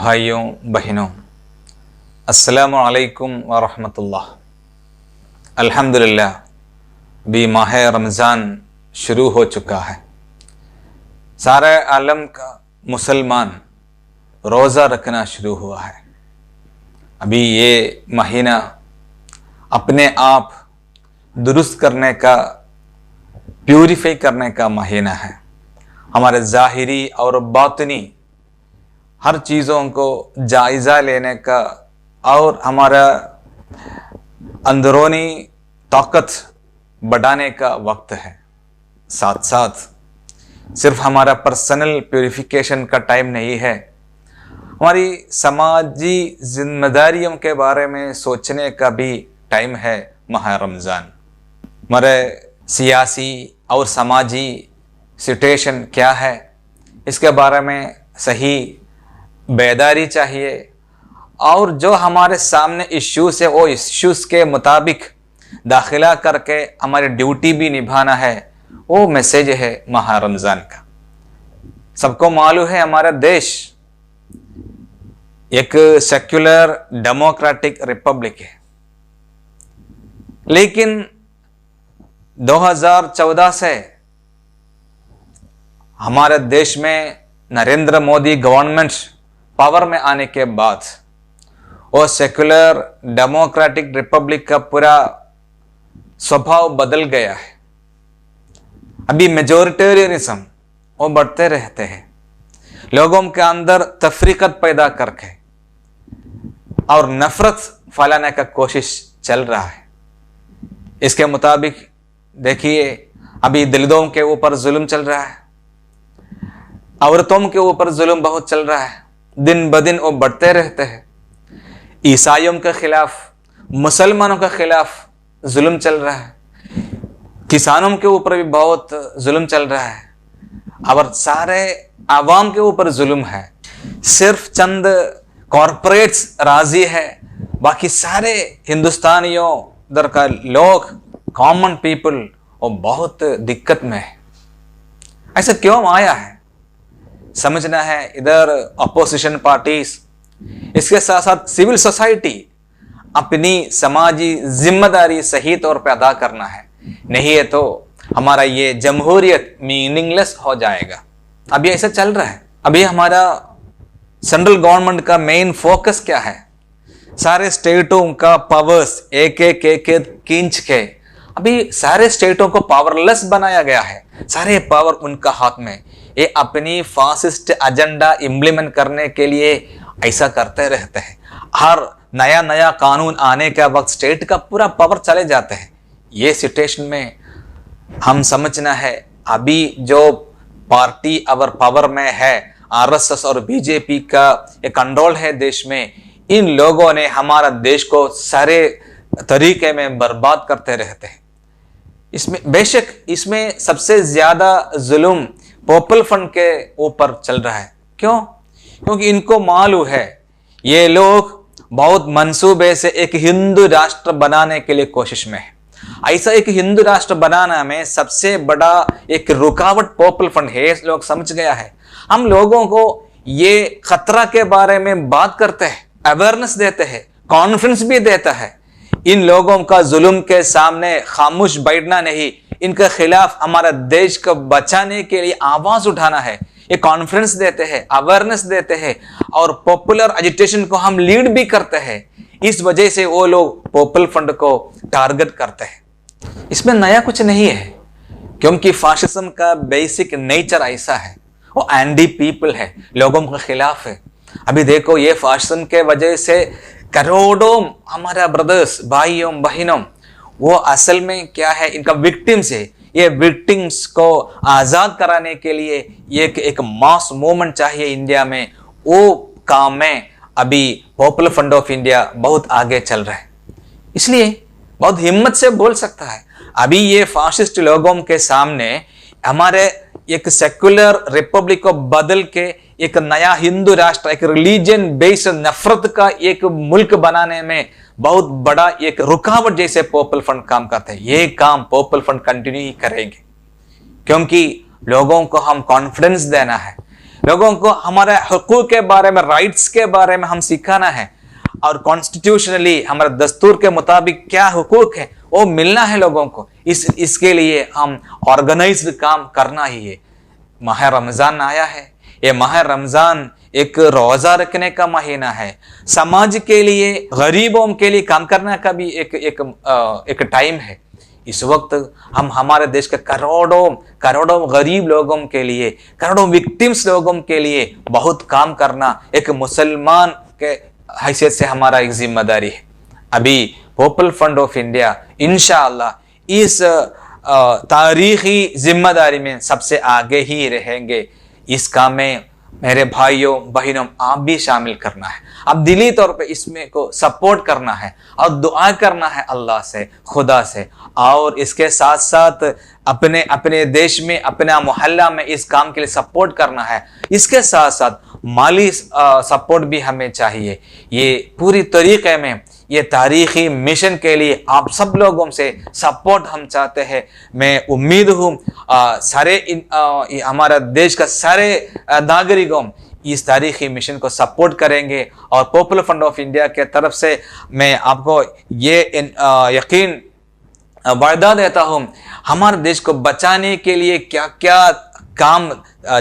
भाइयों बहनों, अस्सलामु अलैकुम व रहमतुल्लाह। अल्हम्दुलिल्लाह भी माह रमज़ान शुरू हो चुका है। सारे आलम का मुसलमान रोज़ा रखना शुरू हुआ है। अभी ये महीना अपने आप दुरुस्त करने का, प्यूरिफाई करने का महीना है। हमारे ज़ाहिरी और बातिनी हर चीज़ों को जायज़ा लेने का और हमारा अंदरूनी ताकत बढ़ाने का वक्त है। साथ साथ सिर्फ हमारा पर्सनल प्यूरिफिकेशन का टाइम नहीं है, हमारी समाजी जिम्मेदारियों के बारे में सोचने का भी टाइम है माह रमज़ान। हमारे सियासी और समाजी सिचुएशन क्या है, इसके बारे में सही बेदारी चाहिए और जो हमारे सामने इश्यूज है वो इश्यूज के मुताबिक दाखिला करके हमारी ड्यूटी भी निभाना है। वो मैसेज है माह रमज़ान का। सबको मालूम है हमारा देश एक सेक्युलर डेमोक्रेटिक रिपब्लिक है, लेकिन 2014 से हमारे देश में नरेंद्र मोदी गवर्नमेंट पावर में आने के बाद वो सेक्युलर डेमोक्रेटिक रिपब्लिक का पूरा स्वभाव बदल गया है। अभी मेजोरिटेरियनिज्म वो बढ़ते रहते हैं, लोगों के अंदर तफरीकत पैदा करके और नफरत फैलाने का कोशिश चल रहा है। इसके मुताबिक देखिए, अभी दलितों के ऊपर जुल्म चल रहा है, औरतों के ऊपर जुल्म बहुत चल रहा है, दिन ब दिन वो बढ़ते रहते हैं। ईसाइयों के खिलाफ, मुसलमानों के खिलाफ जुल्म चल रहा है, किसानों के ऊपर भी बहुत जुल्म चल रहा है और सारे आवाम के ऊपर जुल्म है। सिर्फ चंद कॉरपोरेट्स राजी है, बाकी सारे हिंदुस्तानियों इधर का लोग, कॉमन पीपल, वो बहुत दिक्कत में है। ऐसा क्यों आया है समझना है। इधर अपोजिशन पार्टीज, इसके साथ साथ सिविल सोसाइटी अपनी समाजी जिम्मेदारी सही तौर पर अदा करना है, नहीं है तो हमारा ये जमहूरियत मीनिंगलेस हो जाएगा। अभी ऐसा चल रहा है। अभी हमारा सेंट्रल गवर्नमेंट का मेन फोकस क्या है, सारे स्टेटों का पावर्स एक एक खींच के अभी सारे स्टेटों को पावरलेस बनाया गया है। सारे पावर उनका हाथ में। ये अपनी फासिस्ट एजेंडा इम्प्लीमेंट करने के लिए ऐसा करते रहते हैं। हर नया नया कानून आने का वक्त स्टेट का पूरा पावर चले जाते हैं। ये सिचुएशन में हम समझना है, अभी जो पार्टी अवर पावर में है, आरएसएस और बीजेपी का एक कंट्रोल है देश में, इन लोगों ने हमारा देश को सारे तरीके में बर्बाद करते रहते हैं। इसमें बेशक इसमें सबसे ज्यादा जुल्म पॉपुलर फ्रंट के ऊपर चल रहा है। क्यों? क्योंकि इनको मालूम है ये लोग बहुत मंसूबे से एक हिंदू राष्ट्र बनाने के लिए कोशिश में है। ऐसा एक हिंदू राष्ट्र बनाना में सबसे बड़ा एक रुकावट पॉपुलर फ्रंट है, लोग समझ गया है। हम लोगों को ये खतरा के बारे में बात करते हैं, अवेयरनेस देते हैं, कॉन्फ्रेंस भी देता है। इन लोगों का जुल्म के सामने खामोश बैठना नहीं, इनके खिलाफ हमारा देश को बचाने के लिए आवाज उठाना है। ये कॉन्फ्रेंस देते हैं, अवेयरनेस देते हैं और पॉपुलर एजिटेशन को हम लीड भी करते हैं। इस वजह से वो लोग पॉपुलर फ्रंट को टारगेट करते हैं। इसमें नया कुछ नहीं है, क्योंकि फाशिज्म का बेसिक नेचर ऐसा है, वो एंटी पीपल है, लोगों के खिलाफ है। अभी देखो, ये फाशिज्म के वजह से करोड़ों हमारा ब्रदर्स, भाइयों बहनों, वो असल में क्या है, इनका विक्टिम्स है। ये विक्टिम्स को आजाद कराने के लिए एक मास मूवमेंट चाहिए इंडिया में। वो काम में अभी पॉपुलर फ्रंट ऑफ इंडिया बहुत आगे चल रहा है, इसलिए बहुत हिम्मत से बोल सकता है। अभी ये फाशिस्ट लोगों के सामने हमारे एक सेक्युलर रिपब्लिक को बदल के एक नया हिंदू राष्ट्र, एक रिलीजन बेस्ड नफरत का एक मुल्क बनाने में बहुत बड़ा एक रुकावट जैसे पॉपुलर फ्रंट काम करते हैं। ये काम पॉपुलर फ्रंट कंटिन्यू ही करेंगे, क्योंकि लोगों को हम कॉन्फिडेंस देना है। लोगों को हमारे हुकूक के बारे में, राइट्स के बारे में हम सिखाना है, और कॉन्स्टिट्यूशनली हमारे दस्तूर के मुताबिक क्या हुकूक है वो मिलना है लोगों को। इसके लिए हम ऑर्गेनाइज्ड काम करना ही है। माह रमजान आया है, ये माह रमजान एक रोजा रखने का महीना है, समाज के लिए, गरीबों के लिए काम करने का भी एक टाइम है। इस वक्त हम हमारे देश के करोड़ों गरीब लोगों के लिए, करोड़ों विक्टिम्स लोगों के लिए बहुत काम करना एक मुसलमान के हैसियत से हमारा एक जिम्मेदारी है। अभी पीपल फ्रंट ऑफ इंडिया इंशाअल्लाह इस तारीखी जिम्मेदारी में सबसे आगे ही रहेंगे। इस काम में मेरे भाइयों बहनों आप भी शामिल करना है, अब दिली तौर पे इसमें को सपोर्ट करना है और दुआ करना है अल्लाह से, खुदा से, और इसके साथ साथ अपने अपने देश में, अपना मोहल्ला में इस काम के लिए सपोर्ट करना है। इसके साथ साथ माली सपोर्ट भी हमें चाहिए। ये पूरी तरीके में ये तारीखी मिशन के लिए आप सब लोगों से सपोर्ट हम चाहते हैं। मैं उम्मीद हूँ सारे हमारा देश का सारे नागरिकों इस तारीखी मिशन को सपोर्ट करेंगे, और पीपल फ्रंट ऑफ इंडिया के तरफ से मैं आपको ये यकीन वादा देता हूँ, हमारे देश को बचाने के लिए क्या क्या काम,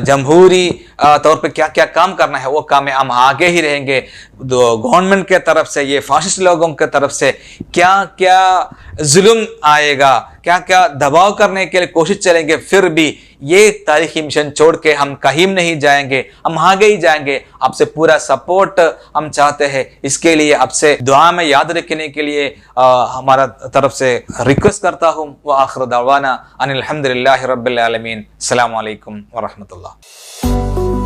जमहूरी तौर पे क्या क्या काम करना है वो काम में हम आगे ही रहेंगे। गवर्नमेंट के तरफ से, ये फाशिस्ट लोगों के तरफ से क्या क्या जुल्म आएगा, क्या क्या दबाव करने के लिए कोशिश चलेंगे, फिर भी ये तारीखी मिशन छोड़ के हम कहीं नहीं जाएंगे, हम आगे ही जाएंगे। आपसे पूरा सपोर्ट हम चाहते हैं। इसके लिए आपसे दुआ में याद रखने के लिए हमारा तरफ से रिक्वेस्ट करता हूँ। व आखिर दावाना अनिल हम्दुलिल्लाहि रब्बिल आलमीन। अस्सलामु अलैकुम व रहमतुल्लाह।